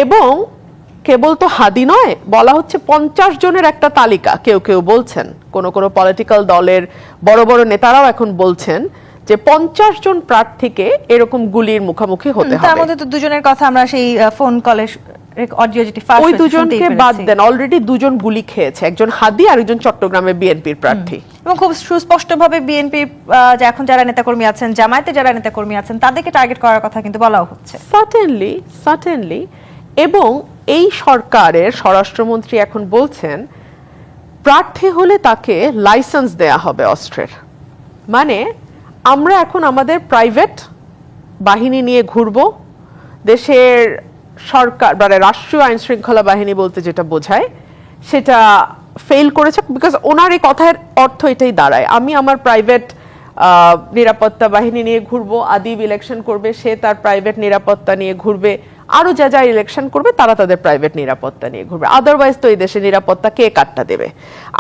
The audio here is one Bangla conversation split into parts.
এবং কেবল তো হাদি নয়, বলা হচ্ছে 50 জনের একটা তালিকা, কেউ কেউ বলছেন, কোন কোন পলিটিক্যাল দলের বড় বড় নেতারাও এখন বলছেন যে 50 জন প্রার্থীকে এরকম গুলির মুখোমুখি হতে হবে। তার মধ্যে তো দুজনের কথা আমরা সেই ফোন কলে অডিও যেটি ফাঁস ওই দুজনকে বাদ দেন, অলরেডি দুজন গুলি খেয়েছে, একজন হাদি আর একজন চট্টগ্রামে বিএনপির প্রার্থী। এবং খুব সুস্পষ্টভাবে বিএনপি যে এখন যারা নেতাকর্মী আছেন, জামায়াতে যারা নেতাকর্মী আছেন, তাদেরকে টার্গেট করার কথা কিন্তু বলাও হচ্ছে। সার্টেনলি। এবং এই সরকারের স্বরাষ্ট্রমন্ত্রী এখন বলছেন প্রার্থী হলে তাকে লাইসেন্স দেয়া হবে অস্ত্রের। মানে আমরা এখন আমাদের প্রাইভেট বাহিনী নিয়ে ঘুরবো, দেশের সরকার মানে রাষ্ট্রীয় আইন শৃঙ্খলা বাহিনী বলতে যেটা বোঝায় সেটা ফেল করেছে। বিকজ ওনার এই কথার অর্থ এটাই দাঁড়ায়, আমি আমার প্রাইভেট নিরাপত্তা বাহিনী নিয়ে ঘুরবো, আদিব ইলেকশন করবে, সে তার প্রাইভেট নিরাপত্তা নিয়ে ঘুরবে, আরো যা যা ইলেকশন করবে তারা তাদের প্রাইভেট নিরাপত্তা নিয়ে ঘুরবে। আদারওয়াইজ তো এই দেশে নিরাপত্তা কে কাটটা দেবে?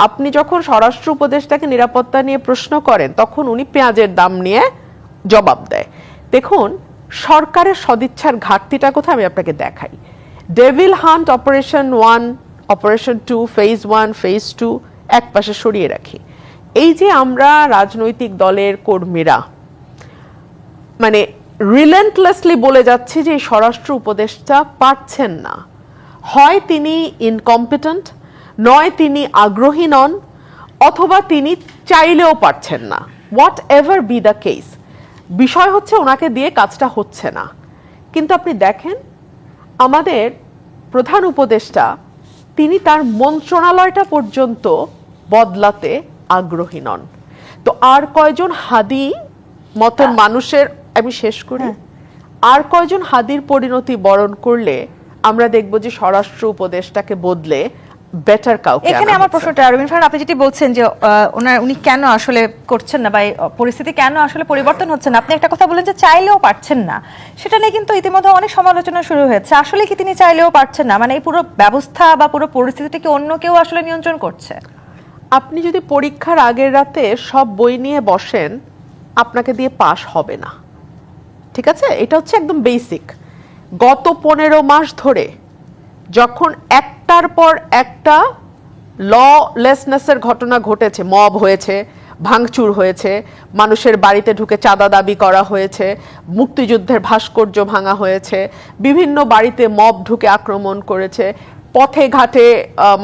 আপনি যখন স্বরাষ্ট্র উপদেষ্টাকে নিরাপত্তা নিয়ে প্রশ্ন করেন তখন উনি পেঁয়াজের দাম নিয়ে জবাব দেয়। দেখুন সরকারের সদিচ্ছার ঘাটতিটা কোথায় আমি আপনাকে দেখাই। Devil hunt operation 1, operation 2, phase 1, phase 2 এক পাশে সরিয়ে রাখি। এই যে আমরা রাজনৈতিক দলের কর্মীরা মানে রিলেন্টলেসলি বলে যাচ্ছি যে স্বরাষ্ট্র উপদেষ্টা পারছেন না, হয় তিনি ইনকম্পিটেন্ট, নয় তিনি আগ্রহী নন, অথবা তিনি চাইলেও পারছেন না, what ever be the case, বিষয় হচ্ছে ওনাকে দিয়ে কাজটা হচ্ছে না। কিন্তু আপনি দেখেন আমাদের প্রধান উপদেষ্টা তিনি তার মন্ত্রণালয়টা পর্যন্ত বদলাতে আগ্রহী নন। তো আর কয়জন হাদি মতন মানুষের, আমি শেষ করি, আর কয়জন হাদির পরিণতি বরণ করলে আমরা দেখব যে স্বরাষ্ট্র উপদেষ্টাকে বদলে বেটার কাউকে। এখানে আমার প্রশ্নটা রবিন ফারহান, আপনি যেটি বলছেন যে উনি কেন আসলে করছেন না বা পরিস্থিতি কেন আসলে পরিবর্তন হচ্ছে না, আপনি একটা কথা বলেন যে চাইলেও পারছেন না, সেটা নিয়ে কিন্তু ইতিমধ্যে অনেক সমালোচনা শুরু হয়েছে। আসলে কি তিনি চাইলেও পারছেন না? মানে এই পুরো ব্যবস্থা বা পুরো পরিস্থিতিটাকে অন্য কেউ আসলে নিয়ন্ত্রণ করছে? আপনি যদি পরীক্ষার আগের রাতে সব বই নিয়ে বসেন আপনাকে দিয়ে পাস হবে না, ঠিক আছে? এটা হচ্ছে একদম বেসিক। গত 15 মাস ধরে যখন একটার পর একটা ললেসনেসের ঘটনা ঘটেছে, মব হয়েছে, ভাঙচুর হয়েছে, মানুষের বাড়িতে ঢুকে চাঁদা দাবি করা হয়েছে, মুক্তিযুদ্ধের ভাস্কর্য ভাঙা হয়েছে, বিভিন্ন বাড়িতে মব ঢুকে আক্রমণ করেছে, পথে ঘাটে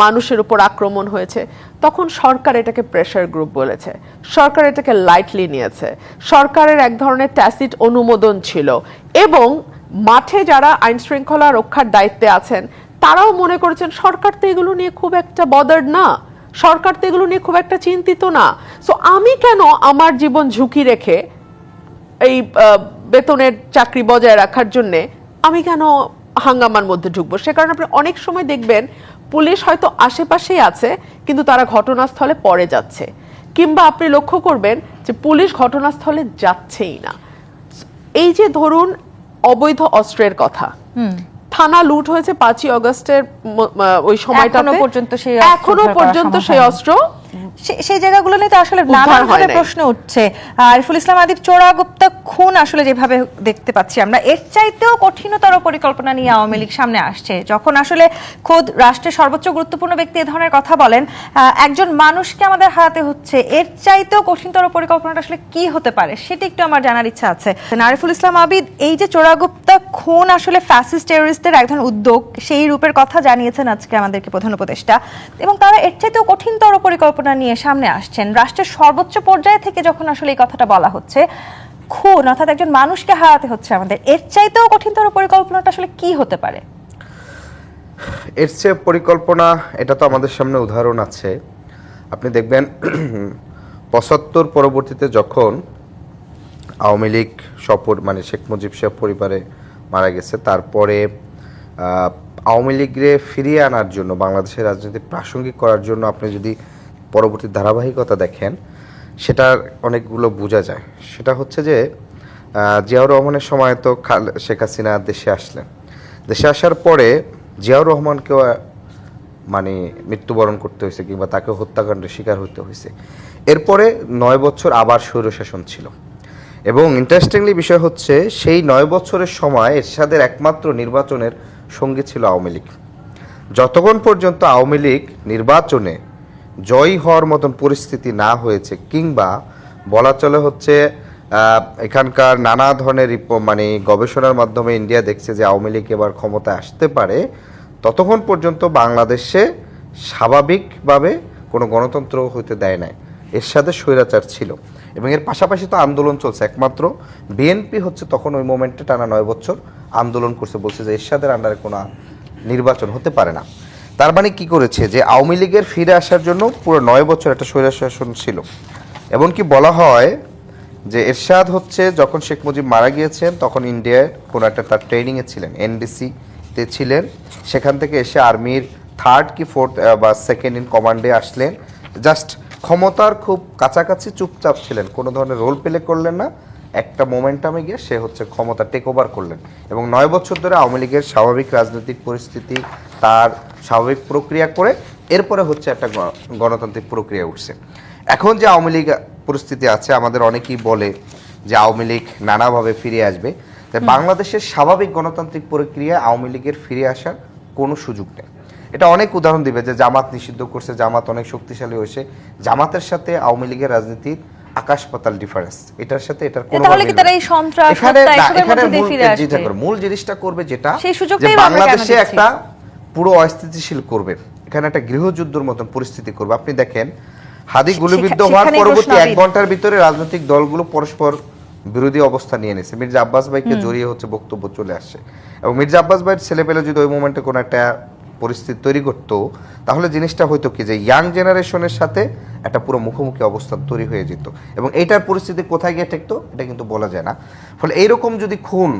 মানুষের উপর আক্রমণ হয়েছে, তখন সরকার এটাকে প্রেসার গ্রুপ বলেছে, সরকার এটাকে লাইটলি নিয়েছে, সরকারের এক ধরনের ট্যাসিট অনুমোদন ছিল। এবং মাঠে যারা আইন শৃঙ্খলা রক্ষার দায়িত্বে আছেন তারাও মনে করেছেন সরকার তো এগুলো নিয়ে খুব একটা বদার্ড না, সরকার তো এগুলো নিয়ে খুব একটা চিন্তিত না, সো আমি কেন আমার জীবন ঝুঁকি রেখে এই বেতনের চাকরি বজায় রাখার জন্য আমি কেন হাঙ্গামার মধ্যে ঢুকবো? সে কারণে আপনি অনেক সময় দেখবেন পুলিশ হয়তো আশেপাশেই আছে কিন্তু তারা ঘটনাস্থলে পড়ে যাচ্ছে, কিংবা আপনি লক্ষ্য করবেন যে পুলিশ ঘটনাস্থলে যাচ্ছেই না। এই যে ধরুন অবৈধ অস্ত্রের কথা, থানা লুট হয়েছে 5ই আগস্টের ওই সময়টাতে, এখনো পর্যন্ত সেই অস্ত্র সেই জায়গাগুলো নিয়ে তো আসলে নানাভাবে প্রশ্ন উঠছে। আরিফুল ইসলাম আদিব চোরাগুপ্তা খুন আসলে যেভাবে দেখতে পাচ্ছি আমরা, এর চাইতেও কঠিনতর পরিকল্পনা নিয়ে আওয়ামী লীগ সামনে আসছে। যখন আসলে খোদ রাষ্ট্রের সর্বোচ্চ গুরুত্বপূর্ণ ব্যক্তি এ ধরনের কথা বলেন, একজন মানুষকে আমাদের হারাতে হচ্ছে, এর চাইতেও কঠিনতর পরিকল্পনাটা আসলে কি হতে পারে সেটা একটু আমার জানার ইচ্ছা আছে। আরিফুল ইসলাম আবিদ, এই যে চোরাগুপ্তা খুন আসলে ফ্যাসিস্ট টেররিস্টদের এক ধরনের উদ্যোগ, সেই রূপের কথা জানিয়েছেন আজকে আমাদেরকে প্রধান উপদেষ্টা, এবং তারা এর চাইতেও কঠিনতর পরিকল্পনা নিয়ে সামনে আসছেন। রাষ্ট্রের সর্বোচ্চ পর্যায়ে থেকে যখন আসলে এই কথাটা বলা হচ্ছে, খুন অর্থাৎ একজন মানুষকে হারাতে হচ্ছে আমাদের, এর চাইতেও কঠিনতর পরিকল্পনাটা আসলে কি হতে পারে? এর চেয়ে পরিকল্পনা, এটা তো আমাদের সামনে উদাহরণ আছে। আপনি দেখবেন ৭৫ পরবর্তীতে যখন আওয়ামী লীগ মানে শেখ মুজিব সাহেব পরিবারে মারা গেছে, তারপরে আওয়ামী লীগরে ফিরিয়ে আনার জন্য, বাংলাদেশের রাজনীতি প্রাসঙ্গিক করার জন্য আপনি যদি পরবর্তী ধারাবাহিকতা দেখেন সেটার অনেকগুলো বোঝা যায়। সেটা হচ্ছে যে জিয়াউর রহমানের সময় তো শেখ হাসিনা দেশে আসলেন, দেশে আসার পরে জিয়াউর রহমানকেও মানে মৃত্যুবরণ করতে হয়েছে কিংবা তাকে হত্যাকাণ্ডের শিকার হতে হয়েছে। এরপরে 9 বছর আবার স্বৈরশাসন ছিল, এবং ইন্টারেস্টিংলি বিষয় হচ্ছে সেই 9 বছরের সময় এরশাদের একমাত্র নির্বাচনের সঙ্গী ছিল আওয়ামী লীগ। যতক্ষণ পর্যন্ত আওয়ামী লীগ নির্বাচনে জয়ী হওয়ার মতন পরিস্থিতি না হয়েছে, কিংবা বলা চলে হচ্ছে এখানকার নানা ধরনের মানে গবেষণার মাধ্যমে ইন্ডিয়া দেখছে যে আওয়ামী লীগ এবার ক্ষমতায় আসতে পারে, ততক্ষণ পর্যন্ত বাংলাদেশে স্বাভাবিকভাবে কোনো গণতন্ত্র হইতে দেয় নাই। এর সাথে স্বৈরাচার ছিল এবং এর পাশাপাশি তো আন্দোলন চলছে। একমাত্র বিএনপি হচ্ছে তখন ওই মোমেন্টে টানা 9 বছর আন্দোলন করছে, বলছে যে এরশাদের আন্ডারে কোনো নির্বাচন হতে পারে না। তার মানে কি করেছে যে আওয়ামী লীগের ফিরে আসার জন্য পুরো 9 বছর একটা স্বৈরশাসন ছিল। এমনকি বলা হয় যে এরশাদ হচ্ছে যখন শেখ মুজিব মারা গিয়েছেন তখন ইন্ডিয়ার কোনো একটা তার ট্রেনিংয়ে ছিলেন, এনডিসিতে ছিলেন। সেখান থেকে এসে আর্মির 3rd কি 4th বা 2nd ইন কমান্ডে আসলেন। জাস্ট ক্ষমতার খুব কাছাকাছি চুপচাপ ছিলেন, কোনো ধরনের রোল প্লে করলেন না। একটা মোমেন্টামে গিয়ে সে হচ্ছে ক্ষমতা টেক ওভার করলেন এবং 9 বছর ধরে আওয়ামী লীগের স্বাভাবিক রাজনৈতিক পরিস্থিতি তার স্বাভাবিক প্রক্রিয়া করে এরপরে হচ্ছে একটা গণতান্ত্রিক প্রক্রিয়া উঠছে। এখন যে আওয়ামী লীগ পরিস্থিতি আছে, আমাদের অনেকেই বলে যে আওয়ামী লীগ নানাভাবে ফিরে আসবে। তাই বাংলাদেশের স্বাভাবিক গণতান্ত্রিক প্রক্রিয়ায় আওয়ামী লীগের ফিরে আসার কোনো সুযোগ নেই। এটা অনেক উদাহরণ দিবে যে জামাত নিষিদ্ধ করছে, জামাত অনেক শক্তিশালী হয়েছে। জামাতের সাথে আওয়ামী লীগের রাজনীতির আকাশ পাতাল ডিফারেন্স, এটার সাথে এটার কোনো মূল জিনিসটা করবে যেটা যে বাংলাদেশে একটা পুরো অস্থিতিশীল করবে, এখানে একটা গৃহযুদ্ধের মতন পরিস্থিতি করবে। আপনি দেখেন হাদি গুলিবিদ্ধ হওয়ার পরবর্তী 1 ঘন্টার ভিতরে রাজনৈতিক দলগুলো পরস্পর বিরোধী অবস্থা নিয়ে নিয়েছে। মির্জা আব্বাস ভাইকে জড়িয়ে হচ্ছে বক্তব্য চলে আসছে এবং মির্জা আব্বাস ভাইয়ের ছেলেপেলে যদি ওই মোমেন্টে কোনো একটা পরিস্থিতি তৈরি করতো, তাহলে জিনিসটা হয়তো কি যে ইয়াং জেনারেশনের সাথে একটা পুরো মুখোমুখি অবস্থান তৈরি হয়ে যেত এবং এইটার পরিস্থিতি কোথায় গিয়ে ঠেকতো এটা কিন্তু বলা যায় না। ফলে এইরকম যদি খুন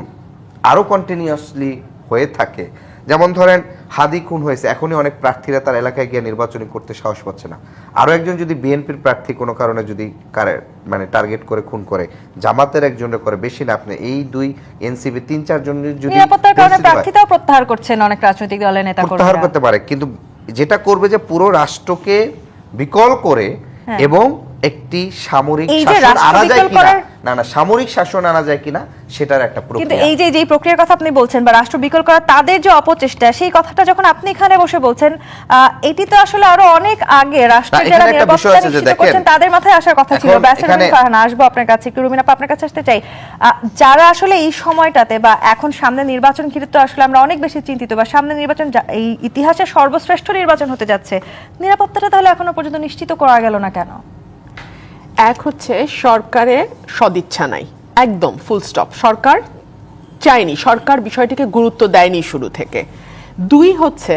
আরও কন্টিনিউয়াসলি হয়ে থাকে, যেমন ধরেন হাদি খুন হয়েছে, এখনই অনেক প্রার্থীরা তার এলাকায় গিয়ে নির্বাচনী করতে সাহস পাচ্ছে না। আরও একজন যদি বিএনপির প্রার্থী কোনো কারণে যদি মানে টার্গেট করে খুন করে, জামাতের একজনের করে, বেশি না আপনি এই 2 এনসিপি 3-4 জন যদি নিরাপত্তার কারণে প্রার্থীতাও প্রত্যাহার করছেন অনেক রাজনৈতিক দলের নেতা কর্মীরা। প্রত্যাহার করতে পারে, কিন্তু যেটা করবে যে পুরো রাষ্ট্রকে বিকল করে এবং একটি সামরিক শাসন আনা যায় কিনা, না সামরিক শাসন আনা যায় কিনা সেটার একটা প্রক্রিয়া। কিন্তু এই যে প্রক্রিয়ার কথা আপনি বলছেন বা রাষ্ট্র বিকল করা তাদের যে অপচেষ্টা, সেই কথাটা যখন আপনি এখানে বসে বলছেন, এটি তো আসলে আরো অনেক আগে রাষ্ট্রের যারা নিরাপত্তা নিশ্চিত করছেন তাদের মাথায় আসার কথা ছিল। ফারহানা, আসবো আপনার কাছে, একটু রুমিনা আপনার কাছে আসতে চাই। যারা আসলে এই সময়টাতে বা এখন সামনে নির্বাচন ঘিরে তো আসলে আমরা অনেক বেশি চিন্তিত, বা সামনে নির্বাচন এই ইতিহাসের সর্বশ্রেষ্ঠ নির্বাচন হতে যাচ্ছে, নিরাপত্তাটা তাহলে এখনো পর্যন্ত নিশ্চিত করা গেল না কেন? এক হচ্ছে সরকারের সদিচ্ছা নাই, একদম ফুল স্টপ। সরকার চায়নি, সরকার বিষয়টিকে গুরুত্ব দেয়নি শুরু থেকে। 2 হচ্ছে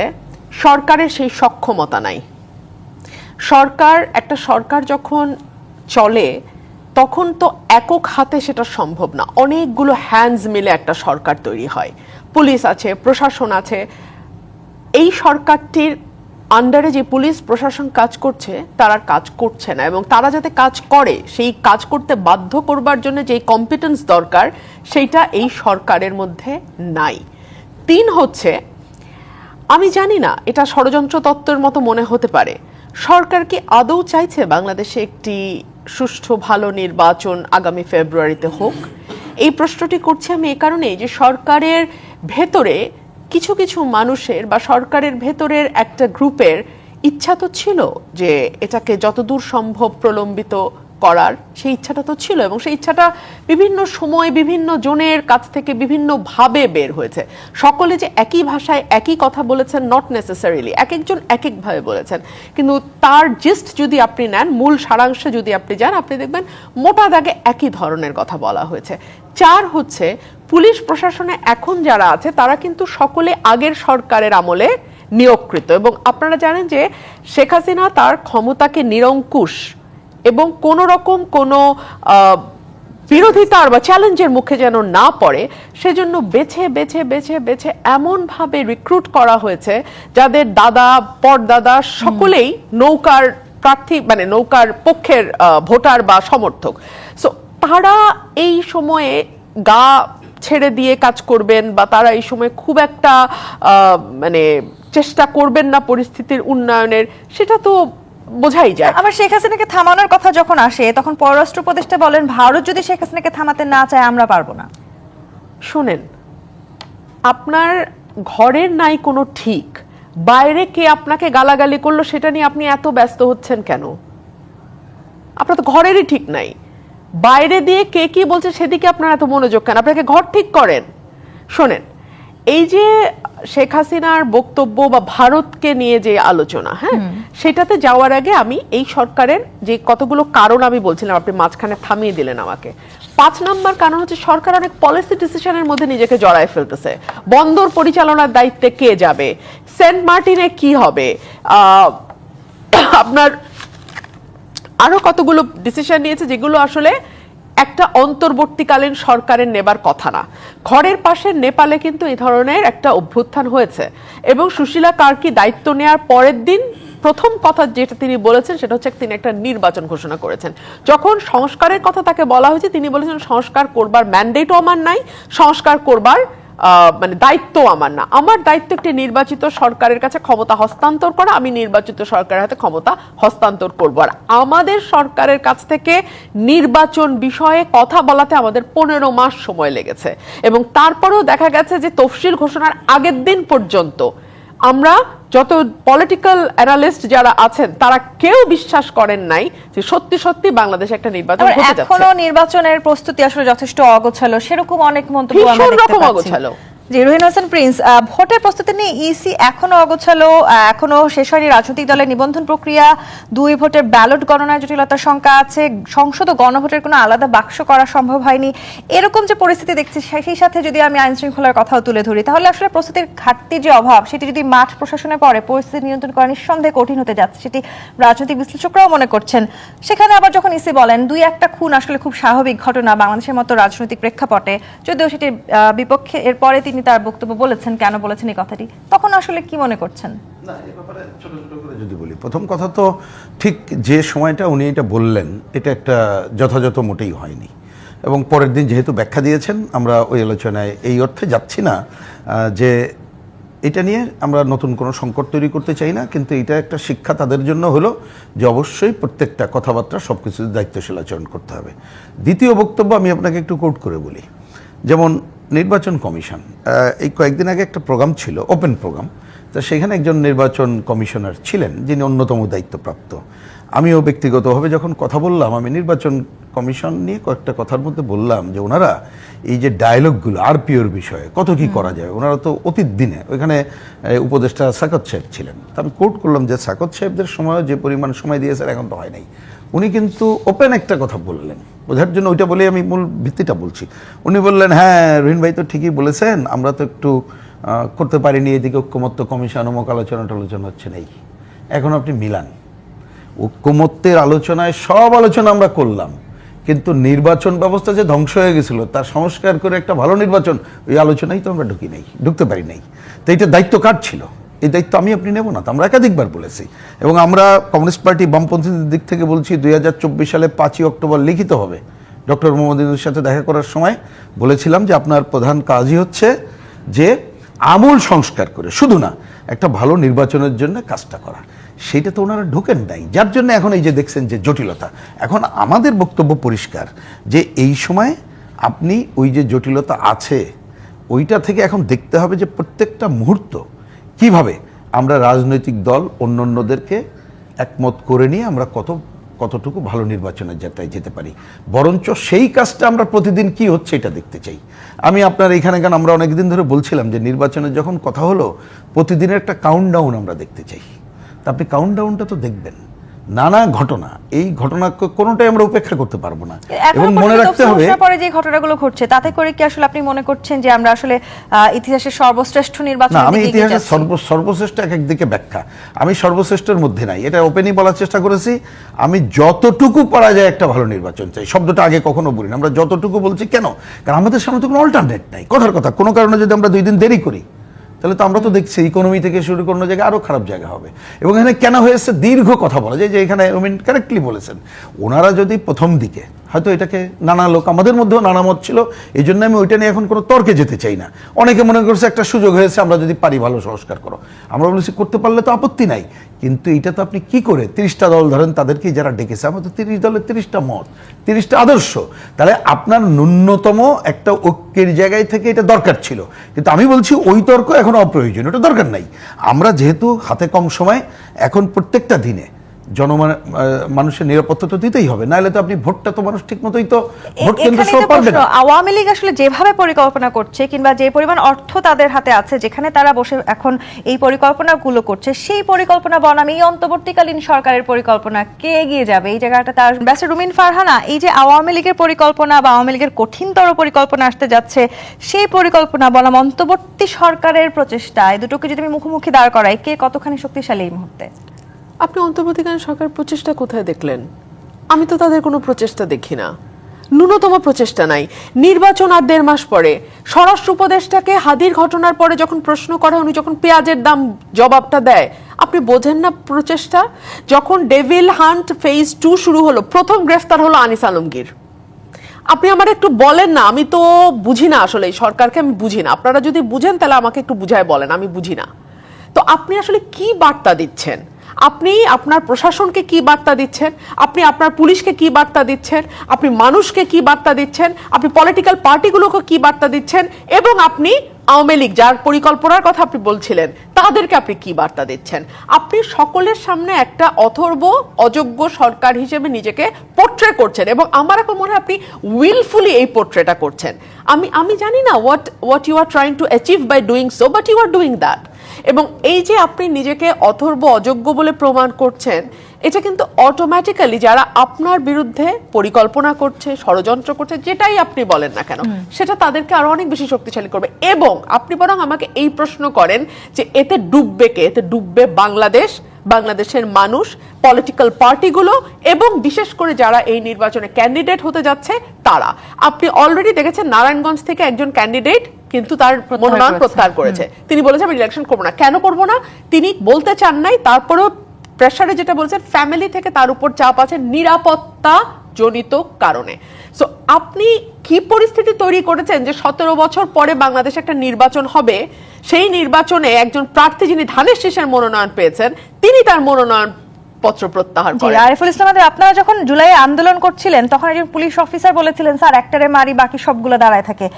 সরকারের সেই সক্ষমতা নাই। একটা সরকার যখন চলে তখন তো একক হাতে সেটা সম্ভব না, অনেকগুলো হ্যান্ডস মিলে একটা সরকার তৈরি হয়। পুলিশ আছে, প্রশাসন আছে। এই সরকারটির আন্ডারে যে পুলিশ প্রশাসন কাজ করছে তারা কাজ করছে না, এবং তারা যাতে কাজ করে সেই কাজ করতে বাধ্য করবার জন্য যে কম্পিটেন্স দরকার সেইটা এই সরকারের মধ্যে নাই। 3 হচ্ছে, আমি জানি না, এটা ষড়যন্ত্র তত্ত্বের মতো মনে হতে পারে, সরকার কি আদৌ চাইছে বাংলাদেশে একটি সুষ্ঠু ভালো নির্বাচন আগামী ফেব্রুয়ারিতে হোক? এই প্রশ্নটি করছি আমি এই কারণেই যে সরকারের ভেতরে কিছু কিছু মানুষের বা সরকারের ভেতরের একটা গ্রুপের ইচ্ছা তো ছিল যে এটাকে যতদূর সম্ভব প্রলম্বিত করার, সেই ইচ্ছাটা তো ছিল, এবং সেই ইচ্ছাটা বিভিন্ন সময় বিভিন্ন জনের কাছ থেকে বিভিন্নভাবে বের হয়েছে। সকলে যে একই ভাষায় একই কথা বলেছেন নট নেসেসারিলি, এক একজন এক একভাবে বলেছেন, কিন্তু তার জিস্ট যদি আপনি নেন, মূল সারাংশে যদি আপনি যান, আপনি দেখবেন মোটা দাগে একই ধরনের কথা বলা হয়েছে। 4 হচ্ছে পুলিশ প্রশাসনে এখন যারা আছে তারা কিন্তু সকলে আগের সরকারের আমলে নিয়োগকৃত, এবং আপনারা জানেন যে শেখ হাসিনা তার ক্ষমতাকে নিরঙ্কুশ এবং কোন রকম কোনো বিরোধিতার বা চ্যালেঞ্জের মুখে যেন না পড়ে সেজন্য বেছে বেছে বেছে বেছে এমনভাবে রিক্রুট করা হয়েছে যাদের দাদা পরদাদা সকলেই নৌকার প্রার্থী, মানে নৌকার পক্ষের ভোটার বা সমর্থক। সো তারা এই সময়ে গা ছেড়ে দিয়ে কাজ করবেন বা তারা এই সময় খুব একটা মানে চেষ্টা করবেন না পরিস্থিতির উন্নয়নের, সেটা তো বোঝাই যায়। আবার শেখ হাসিনাকে থামানোর কথা যখন আসে তখন পররাষ্ট্র উপদেষ্টা বলেন ভারত যদি শেখ হাসিনাকে থামাতে না চায় আমরা পারবো না। শুনেন, আপনার ঘরের নাই কোনো ঠিক, বাইরে কে আপনাকে গালাগালি করলো সেটা নিয়ে আপনি এত ব্যস্ত হচ্ছেন কেন? আপনার তো ঘরেরই ঠিক নাই, বাইরে দিয়ে কে কি বলছে সেদিকে আপনার এত মনোযোগ কেন? আপনাকে ঘর ঠিক করেন। শোনেন, এই যে শেখ হাসিনার বক্তব্য বা ভারতকে নিয়ে যে আলোচনা, হ্যাঁ, সেটাতে যাওয়ার আগে আমি এই সরকারের যে কতগুলো কারণ আমি বলছিলাম, আপনি মাঝখানে থামিয়ে দিলেন আমাকে। 5 নম্বর কারণ হচ্ছে সরকার অনেক পলিসি ডিসিশনের মধ্যে নিজেকে জড়ায় ফেলতেছে। বন্দর পরিচালনার দায়িত্বে কে যাবে, সেন্ট মার্টিনে কি হবে, আপনার আরো কতগুলো ডিসিশন নিয়েছে যেগুলো আসলে একটা অন্তর্বর্তীকালীন সরকারের নেবার কথা না। ঘরের পাশে নেপালে কিন্তু এই ধরনের একটা অভ্যুত্থান হয়েছে এবং সুশীলা কার্কি দায়িত্ব নেওয়ার পরের দিন প্রথম কথা যেটা তিনি বলেছেন সেটা হচ্ছে তিনি একটা নির্বাচন ঘোষণা করেছেন। যখন সংস্কারের কথা তাকে বলা হয়েছে তিনি বলেছেন সংস্কার করবার ম্যান্ডেটও আমার নাই, সংস্কার করবার মানে দায়িত্ব আমার না, আমার দায়িত্ব একটি নির্বাচিত সরকারের কাছে ক্ষমতা হস্তান্তর করা, আমি নির্বাচিত সরকারের হাতে ক্ষমতা হস্তান্তর করব। আর আমাদের সরকারের কাছ থেকে নির্বাচন বিষয়ে কথা বলাতে আমাদের 15 মাস সময় লেগেছে এবং তারপরেও দেখা গেছে যে তফসিল ঘোষণার আগের দিন পর্যন্ত আমরা যত পলিটিক্যাল অ্যানালিস্ট যারা আছেন তারা কেউ বিশ্বাস করেন নাই যে সত্যি সত্যি বাংলাদেশে একটা নির্বাচন হতে যাচ্ছে। এখনো নির্বাচনের প্রস্তুতি আসলে যথেষ্ট অগোছালো, সেরকম অনেক মন্তব্য আমরা দেখতে পাচ্ছি। জি, রুহিন হোসেন প্রিন্স, ভোটের প্রস্তুতি নিয়ে ইসি এখনো অগোছালো, এখনো শেষ হয়নি রাজনৈতিক দলের নিবন্ধন প্রক্রিয়া, 2 ভোটের ব্যালট গণনায় জটিলতার শঙ্কা আছে, সংসদ ও গণভোটের কোনো আলাদা বাক্স করা সম্ভব হয়নি। এরকম যে পরিস্থিতি দেখছি সেই সাথে যদি আমি আইন শৃঙ্খলার কথাও তুলে ধরি তাহলে আসলে প্রস্তুতির ঘাটতির যে অভাব সেটি যদি মাঠ প্রশাসনে পড়ে পরিস্থিতি নিয়ন্ত্রণ করা নিঃসন্দেহে কঠিন হতে যাচ্ছে, সেটি রাজনৈতিক বিশ্লেষকরাও মনে করছেন। সেখানে আবার যখন ইসি বলেন 2-1টা খুন আসলে খুব স্বাভাবিক ঘটনা বাংলাদেশের মতো রাজনৈতিক প্রেক্ষাপটে, যদিও সেটির বিপক্ষে এরপরে তিনি তার বক্তব্য বলেছেন, কেন বলেছেন এই কথাটি, তখন আসলে কি মনে করছেন? না, এই ব্যাপারে ছোট ছোট করে যদি বলি, প্রথম কথা তো ঠিক যে সময়টা উনি এটা বললেন এটা একটা যথাযথ মোটেই হয়নি এবং পরের দিন যেহেতু ব্যাখ্যা দিয়েছেন আমরা ওই আলোচনায় এই অর্থে যাচ্ছি না যে এটা নিয়ে আমরা নতুন কোনো সংকট তৈরি করতে চাই না, কিন্তু এটা একটা শিক্ষা তাদের জন্য হলো যে অবশ্যই প্রত্যেকটা কথাবার্তা সব কিছুতে দায়িত্বশীল আচরণ করতে হবে। দ্বিতীয় বক্তব্য আমি আপনাকে একটু কোট করে বলি, যেমন নির্বাচন কমিশন, এই কয়েকদিন আগে একটা প্রোগ্রাম ছিল, ওপেন প্রোগ্রাম, তো সেখানে একজন নির্বাচন কমিশনার ছিলেন যিনি অন্যতম দায়িত্বপ্রাপ্ত। আমিও ব্যক্তিগতভাবে যখন কথা বললাম, আমি নির্বাচন কমিশন নিয়ে কয়েকটা কথার মধ্যে বললাম যে ওনারা এই যে ডায়লগগুলো আরপিওর বিষয়ে কত কি করা যায়, ওনারা তো অতীত দিনে ওইখানে উপদেষ্টা সাকত সাহেব ছিলেন, তা আমি কোট করলাম যে সাকত সাহেবদের সময়ও যে পরিমাণ সময় দিয়েছেন এখন তো হয় নাই। উনি কিন্তু ওপেন একটা কথা বললেন, বোঝার জন্য ওইটা বলে আমি মূল ভিত্তিটা বলছি। উনি বললেন হ্যাঁ রহিন ভাই তো ঠিকই বলেছেন, আমরা তো একটু করতে পারিনি, এদিকে ঐক্যমত্য কমিশন অমুক আলোচনা টালোচনা হচ্ছে নেই। এখন আপনি মিলান, ঐক্যমত্যের আলোচনায় সব আলোচনা আমরা করলাম, কিন্তু নির্বাচন ব্যবস্থা যে ধ্বংস হয়ে গেছিল তার সংস্কার করে একটা ভালো নির্বাচন, ওই আলোচনায় তো আমরা ঢুকতে পারি নাই। তো এইটা দায়িত্ব কার ছিল? এই দায়িত্ব আমি আপনি নেব না, তো আমরা একাধিকবার বলেছি এবং আমরা কমিউনিস্ট পার্টি বামপন্থীদের দিক থেকে বলছি 2024 সালে 5ই অক্টোবর লিখিত হবে ডক্টর মোহাম্মদ ইউনূসের সাথে দেখা করার সময় বলেছিলাম যে আপনার প্রধান কাজই হচ্ছে যে আমূল সংস্কার করে, শুধু না একটা ভালো নির্বাচনের জন্য কাজটা করা। সেইটা তো ওনারা ঢোকেন নাই, যার জন্য এখন এই যে দেখছেন যে জটিলতা। এখন আমাদের বক্তব্য পরিষ্কার যে এই সময় আপনি ওই যে জটিলতা আছে ওইটা থেকে এখন দেখতে হবে যে প্রত্যেকটা মুহূর্ত কিভাবে আমরা রাজনৈতিক দল অন্যান্যদেরকে একমত করে নিয়ে আমরা কতটুকু ভালো নির্বাচনের যাত্রায় যেতে পারি, বরঞ্চ সেই কাজটা আমরা প্রতিদিন কি হচ্ছে এটা দেখতে চাই। আমি আপনার এখানে কেন আমরা অনেকদিন ধরে বলছিলাম যে নির্বাচনের যখন কথা হলো প্রতিদিনের একটা কাউন্টডাউন আমরা দেখতে চাই, তা আপনি কাউন্টডাউনটা তো দেখবেন, নানা ঘটনা, এই ঘটনা কোনোটাই আমরা উপেক্ষা করতে পারবো না এবং মনে রাখতে হবে পরে যে ঘটনাগুলো ঘটছে তাতে করে কি আসলে আপনি মনে করছেন যে আমরা আসলে ইতিহাসের সর্বশ্রেষ্ঠ নির্বাচন? না, আমি ইতিহাসের সর্বশ্রেষ্ঠ এক একদিকে ব্যাখ্যা, আমি সর্বশ্রেষ্ঠের মধ্যে নাই, এটা ওপেনই বলার চেষ্টা করেছি। আমি যতটুকু পারা যায় একটা ভালো নির্বাচন চাই, শব্দটা আগে কখনো বলি না, আমরা যতটুকু বলছি কেন, কারণ আমাদের সামনে তো কোনো অল্টারনেট নাই। কথার কথা, কোনো কারণে যদি আমরা 2 দিন দেরি করি তাহলে তো আমরা তো দেখছি ইকোনমি থেকে শুরু করে অন্য জায়গায় আরও খারাপ জায়গা হবে। এবং এখানে কেন হয়েছে দীর্ঘ কথা বলা যায়, যে এখানে কারেক্টলি বলেছেন ওনারা যদি প্রথম দিকে হয়তো এটাকে নানা লোক, আমাদের মধ্যেও নানা মত ছিল, এই জন্য আমি ওইটা নিয়ে এখন কোনো তর্কে যেতে চাই না। অনেকে মনে করছে একটা সুযোগ হয়েছে, আমরা যদি পারি ভালো সংস্কার করো, আমরা বলেছি করতে পারলে তো আপত্তি নাই, কিন্তু এটা তো আপনি কি করে 30টা দল ধরেন তাদেরকে যারা ডেকেছে, আমরা তো 30 দলের 30টা মত, 30টা আদর্শ, তাহলে আপনার ন্যূনতম একটা ঐক্যের জায়গায় থেকে এটা দরকার ছিল। কিন্তু আমি বলছি ওই তর্ক এখন অপ্রয়োজনীয়, ওটা দরকার নাই। আমরা যেহেতু হাতে কম সময়, এখন প্রত্যেকটা দিনে মানুষের নিরাপত্তা তো দিতেই হবে, নাহলে তো আপনি ভোটটা তো মানুষ ঠিক মতোই তো ভোট কেন্দ্র সহ পারবে না। আওয়ামী লীগ আসলে যেভাবে পরিকল্পনা করছে, কিংবা যে পরিমাণ অর্থ তাদের হাতে আছে, যেখানে তারা বসে এখন এই পরিকল্পনাগুলো করছে, সেই পরিকল্পনা বনাম এই অন্তর্বর্তীকালীন সরকারের পরিকল্পনা কে এগিয়ে যাবে এই জায়গাটা তার ব্যাসে। রুমিন ফারহানা, এই যে আওয়ামী লীগের পরিকল্পনা বা আওয়ামী লীগের কঠিনতর পরিকল্পনা আসতে যাচ্ছে, সেই পরিকল্পনা বনাম অন্তর্বর্তী সরকারের প্রচেষ্টা, এই দুটোকে যদি আমি মুখোমুখি দাঁড় করাই, কে কতখানি শক্তিশালী এই মুহূর্তে? আপনি অন্তর্বর্তীকালীন সরকার প্রচেষ্টা কোথায় দেখলেন? আমি তো তাদের কোনো প্রচেষ্টা দেখি না, ন্যূনতম প্রচেষ্টা নাই। নির্বাচন আর 1.5 মাস পরে, স্বরাষ্ট্র উপদেষ্টাকে হাদির ঘটনার পরে যখন প্রশ্ন করা, উনি যখন পেঁয়াজের দাম জবাবটা দেয়, আপনি বোঝেন না প্রচেষ্টা? যখন ডেভিল হান্ট ফেজ 2 শুরু হলো, প্রথম গ্রেফতার হলো আনিস আলমগীর। আপনি আমার একটু বলেন না, আমি তো বুঝি না আসলে এই সরকারকে, আমি বুঝি না। আপনারা যদি বুঝেন তাহলে আমাকে একটু বুঝায় বলেন, আমি বুঝি না। তো আপনি আসলে কি বার্তা দিচ্ছেন? আপনি আপনার প্রশাসনকে কি বার্তা দিচ্ছেন? আপনি আপনার পুলিশকে কি বার্তা দিচ্ছেন? আপনি মানুষকে কি বার্তা দিচ্ছেন? আপনি পলিটিক্যাল পার্টিগুলোকে কি বার্তা দিচ্ছেন? এবং আপনি আওয়ামী লীগ, যার পরিকল্পনার কথা আপনি বলছিলেন, তাদেরকে আপনি কি বার্তা দিচ্ছেন? আপনি সকলের সামনে একটা অথর্ব অযোগ্য সরকার হিসেবে নিজেকে পোর্ট্রে করছেন, এবং আমার এখন মনে হয় আপনি উইলফুলি এই পোর্ট্রেটা করছেন। আমি জানি না what you are trying to achieve by doing so, but you are doing that. এবং এই যে আপনি নিজেকে অথর্ব অযোগ্য বলে প্রমাণ করছেন, এটা কিন্তু অটোমেটিক্যালি যারা আপনার বিরুদ্ধে পরিকল্পনা করছে, ষড়যন্ত্র করছে, যেটাই আপনি বলেন না কেন, সেটা তাদেরকে আরো অনেক বেশি শক্তিশালী করবে। এবং আপনি বরং আমাকে এই প্রশ্ন করেন যে এতে ডুববে কে? এতে ডুববে বাংলাদেশ, বাংলাদেশের মানুষ, পলিটিক্যাল পার্টিগুলো, এবং বিশেষ করে যারা এই নির্বাচনে ক্যান্ডিডেট হতে যাচ্ছে তারা। আপনি অলরেডি দেখেছেন নারায়ণগঞ্জ থেকে একজন ক্যান্ডিডেট কিন্তু তার মনোনয়ন প্রত্যাহার করেছে। তিনি বলেছেন আমি ইলেকশন করবো না। কেন করবো না? তিনি বলতে চান নাই, তারপরেও প্রেসারে যেটা বলছেন, ফ্যামিলি থেকে তার উপর চাপ আছে নিরাপত্তা জনিত কারণে। সো আপনি কি পরিস্থিতি তৈরি করেছেন যে 17 বছর পরে বাংলাদেশে একটা নির্বাচন হবে, সেই নির্বাচনে একজন প্রার্থী যিনি ধানের শীষের মনোনয়ন পেয়েছেন, তিনি তার মনোনয়ন পত্র প্রত্যাহার করেন। আরিফুল ইসলাম, আপনারা যখন জুলাই আন্দোলন করছিলেন, তখন একজন পুলিশ অফিসার বলেছিলেন স্যার একটারে মারি বাকি সবগুলো দাঁড়ায় থাকে।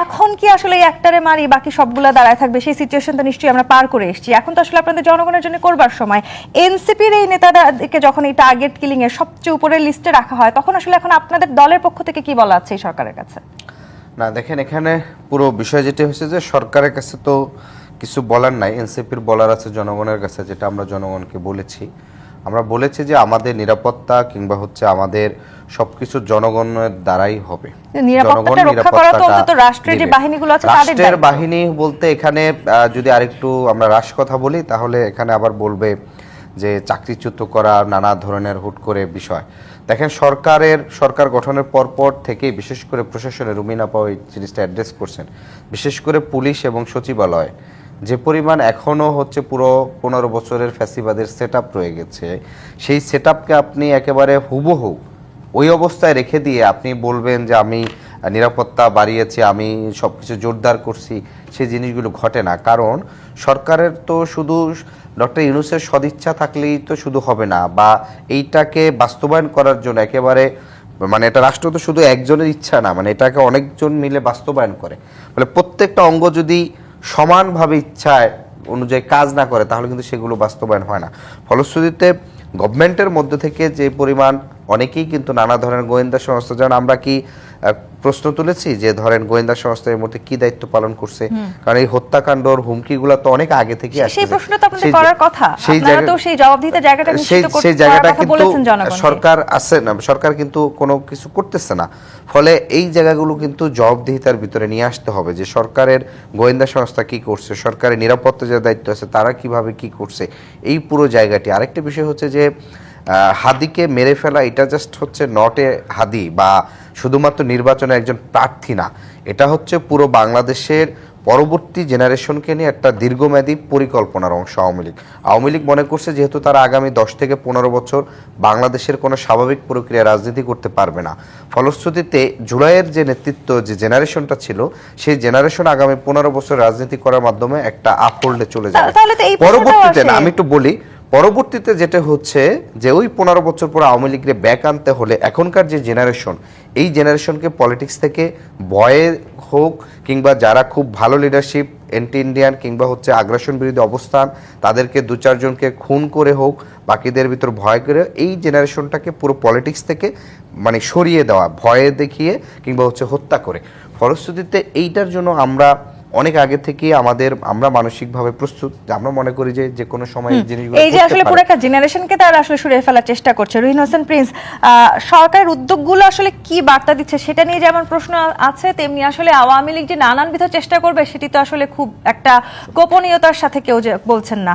এখন কি আসলে এই একটারে মারি বাকি সবগুলো দাঁড়ায় থাকবে? সেই সিচুয়েশন তো নিশ্চয়ই আমরা পার করে এসেছি। এখন তো আসলে আপনাদের জনগণের জন্য করবার সময়। এনসিপির এই নেতাদেরকে যখন এই টার্গেট কিলিং এর সবচেয়ে উপরের লিস্টে রাখা হয়, তখন আসলে এখন আপনাদের দলের পক্ষ থেকে কি বলা আছে এই সরকারের কাছে? না, দেখেন, এখানে পুরো বিষয় যেটা হচ্ছে যে সরকারের কাছে তো কিছু বলার নাই, এনসিপির বলার আছে জনগণের কাছে, যেটা আমরা জনগণকে বলেছি। আমরা বলেছি যে আমাদের নিরাপত্তা কিংবা হচ্ছে আমাদের সবকিছু জনগণের দ্বারাই হবে। রাষ্ট্রের বাহিনী বলতে এখানে যদি আরেকটু আমরা রাষ্ট্র কথা বলি, তাহলে এখানে আবার বলবে যে চাকরিচ্যুত করা, নানা ধরনের হুট করে বিষয়। দেখেন, সরকার গঠনের পর থেকেই বিশেষ করে প্রশাসনের, রুমিন আপা ওই জিনিসটা অ্যাড্রেস করছেন, বিশেষ করে পুলিশ এবং সচিবালয় যে পরিমাণ এখনো হচ্ছে পুরো 15 বছরের ফ্যাসিবাদের সেটআপ রয়ে গেছে, সেই সেটআপকে আপনি একেবারে হুবহু ওই অবস্থায় রেখে দিয়ে আপনি বলবেন যে আমি নিরাপত্তা বাড়িয়েছি, আমি সবকিছু জোরদার করছি, সেই জিনিসগুলো ঘটে না। কারণ সরকারের তো শুধু ডক্টর ইউনূসের সদিচ্ছা থাকলেই তো শুধু হবে না, বা এইটাকে বাস্তবায়ন করার জন্য একেবারে মানে এটা রাষ্ট্র তো শুধু একজনের ইচ্ছা না, মানে এটাকে অনেকজন মিলে বাস্তবায়ন করে। ফলে প্রত্যেকটা অঙ্গ যদি সমানভাবে ইচ্ছায় অনুযায়ী কাজ না করে, তাহলে কিন্তু সেগুলো বাস্তবায়ন হয় না। ফলশ্রুতিতে গভর্নমেন্টের মধ্যে থেকে যে পরিমাণ, অনেকেই কিন্তু নানা ধরনের গোয়েন্দা সংস্থা, যেমন আমরা কি প্রশ্ন তুলেছি যে ধরেন গোয়েন্দা সংস্থা এর মধ্যে কি দায়িত্ব পালন করছে, কারণ এই হত্যাকাণ্ডর হুমকিগুলো তো অনেক আগে থেকে আসছে। সেই প্রশ্নটা আপনাদের করার কথা, আপনারা তো সেই জবাবদিহিতার জায়গাটা নিশ্চিত করতে সেই জায়গাটা কিন্তু বলেছেন জনগণকে। সরকার আছে না, সরকার কিন্তু কোনো কিছু করতেছে না। ফলে এই জায়গাগুলো কিন্তু জবাবদিহিতার ভিতরে নিয়ে আসতে হবে, যে সরকারের গোয়েন্দা সংস্থা কি করছে, সরকারের নিরাপত্তা যে দায়িত্ব আছে তারা কিভাবে কি করছে, এই পুরো জায়গাটি। আরেকটা বিষয় হচ্ছে যে হাদিকে মেরে ফেলা, এটা জাস্ট হচ্ছে নট এ হাদি বা শুধুমাত্র নির্বাচনে একজন প্রার্থী না, এটা হচ্ছে পুরো বাংলাদেশের পরবর্তী জেনারেশনকে নিয়ে একটা দীর্ঘমেয়াদী পরিকল্পনার অংশ আওয়ামী লীগ। আওয়ামী লীগ মনে করছে যেহেতু তারা আগামী 10 থেকে 15 বছর বাংলাদেশের কোনো স্বাভাবিক প্রক্রিয়া রাজনীতি করতে পারবে না, ফলশ্রুতিতে জুলাইয়ের যে নেতৃত্ব যে জেনারেশনটা ছিল সেই জেনারেশন আগামী 15 বছর রাজনীতি করার মাধ্যমে একটা আপহোল্ডে চলে যাবে। তাহলে তো এই পরবর্তীতে প্রশ্নটাও না, আসে। আমি একটু বলি, পরবর্তীতে যেটা হচ্ছে যে ওই 15 বছর পর আওয়ামী লীগকে ব্যাক আনতে হলে এখনকার যে জেনারেশন, এই জেনারেশনকে পলিটিক্স থেকে ভয়ে হোক কিংবা যারা খুব ভালো লিডারশিপ, এন্টি ইন্ডিয়ান কিংবা হচ্ছে আগ্রাসন বিরোধী অবস্থান, তাদেরকে 2-4 জনকে খুন করে হোক, বাকিদের ভিতর ভয় করে, এই জেনারেশনটাকে পুরো পলিটিক্স থেকে মানে সরিয়ে দেওয়া, ভয়ে দেখিয়ে কিংবা হচ্ছে হত্যা করে। ফলশ্রুতিতে এইটার জন্য আমরা অনেক আগে থেকে আমরা মানসিকভাবে প্রস্তুত, যে আমরা মনে করি যে যে কোনো সময় এই জিনিসগুলো এই যে আসলে পুরো একটা জেনারেশনকে তারা আসলে সরিয়ে ফেলার চেষ্টা করছে। রুহিন হোসেন প্রিন্স, সরকারের উদ্যোগগুলো আসলে কি বার্তা দিচ্ছে সেটা নিয়ে যেমন প্রশ্ন আছে, তেমনি আসলে আওয়ামী লীগ যে নানানবিধ চেষ্টা করবে সেটি তো আসলে খুব একটা গোপনীয়তার সাথে কেউ যে বলছেন না।